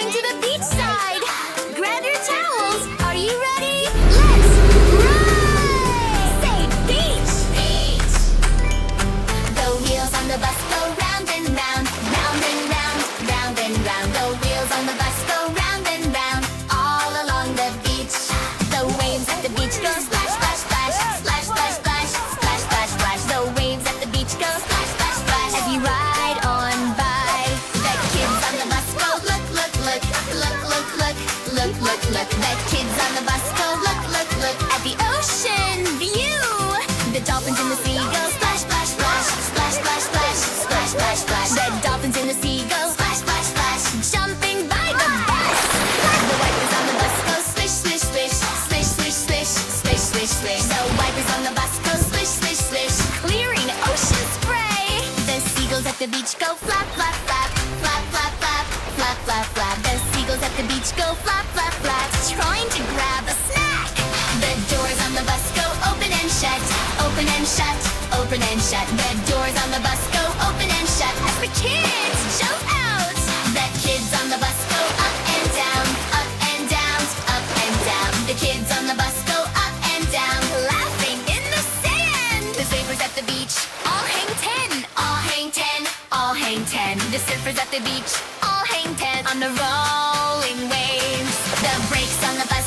going to the beach side. Grab your towels. Are you ready? Let's ride! Say beach! Beach! The wheels on the bus go round and round, round and round, round and round. The wheels on the bus go round and round, all along the beach. The waves at the beach go splash, splash, splash, splash, splash, splash, splash, splash, splash. The waves at the beach go splash, splash, splash. As you ride on by, the kids on the bus go look, look, look, look, look, look, look, look, look. The kids on the bus go look, look, look at the ocean view. The dolphins in the sea go splash, splash, splash, splash, splash, splash, splash, splash, splash. The dolphins in the sea go splash, splash, splash, jumping by the bus. The wipers on the bus go swish, swish, swish, swish, swish, swish, swish, swish, swish. The wipers on the bus go swish, swish, swish, clearing ocean spray. The seagulls at the beach go flap, flap, flap, flap, flap, flap, flap, flap, flap. The seagulls at the beach go flap, flap, flap, trying to grab a snack. The doors on the bus go open and shut, open and shut, open and shut. The doors on the bus go open and shut as the kids jump out. The kids on the bus go up and down, up and down, up and down. The kids on the bus go up and down, laughing in the sand. The surfers at the beach all hang 10, all hang 10, all hang 10. The surfers at the beach all hang 10 on the rolling waves. The brakes on the bus